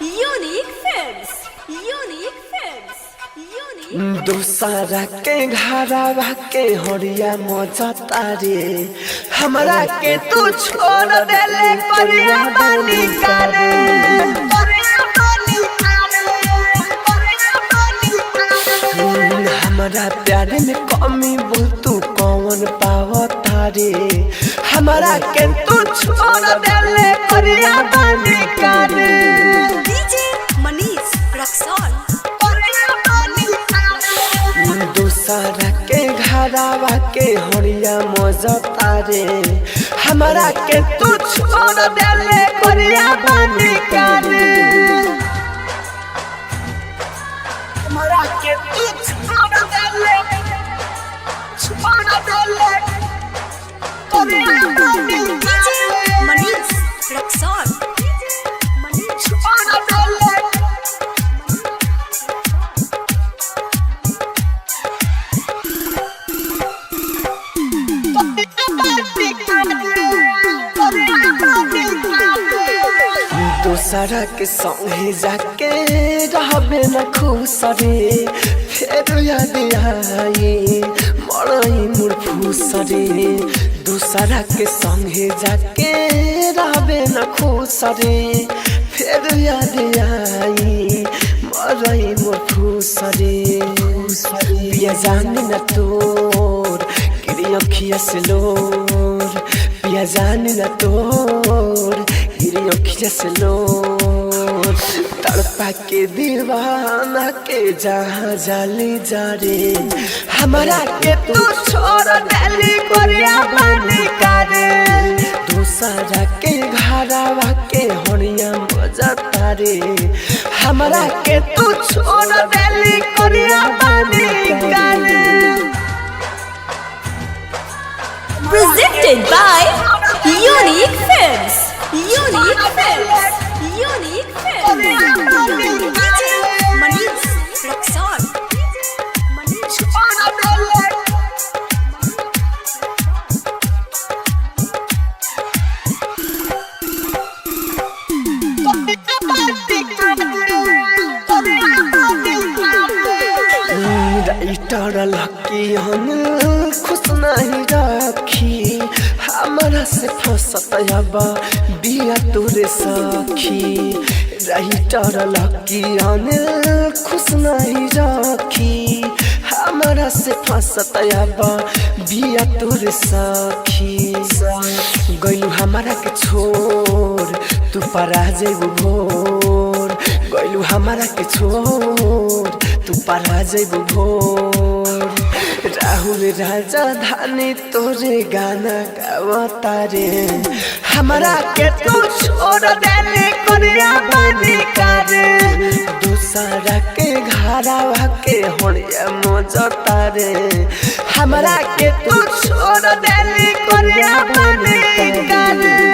Unique Films. Unique Films. Unique. दूसरा के घरवा के हरिया मजता रे हमरा के तू छोड़ देले परिया बानी करे हमरा प्यार में कमी बोल तू कौन पावता रे हमरा के तू छोड़ देले परिया बानी करे DJ Manish Raksol. दूसरा के घरवा के हरिया मजता रे हमरा के तू छोड़ देले परिया बानी करे हमरा के तू छोड़ देले परिया बानी DJ Manish Raksol. छोड़ देले दूसरा के संगे जाके रहबे न खुश रे फेर याद आई मरई मोर फूस रे दूसरा के संगे जाके रहबे न खुश रे फेर याद आई मरई मोर फूस रे पिया जानी न तोर गिरी अखिया से लोर पिया जानी न तोर गिरी अखिया से लोर तड़पा के दीवाना के जहाँ जाली जा रे हमारा के तू छोड़ देली कोरिया बानी करे दूसरा के घरवा के हरिया मजता रे हमारा के तू छोड़ देली कोरिया बानी करे Presented by Unique Films. Unique Films. Unique Films. DJ Manish Raksol. Writer Lucky हम खुश नहीं रखी हमारा से फंसत अब बिया तोरे सखी राइटर लकी हम खुश नहीं रखी हमारा से फंसत अब बिया तोरे सखी गइलू हमारा के छोड़ तू परा जेबू भोर गइलू हमारा के छोड़ तू परा जेबू भोर राहुल राजा धानी तोरे गाना गावता रे हमारा के तू छोड़ देले कोरिया बानी करे दूसरा के घरवा के हरिया मजता रे हमारा के तू छोड़ देले कोरिया बानी करे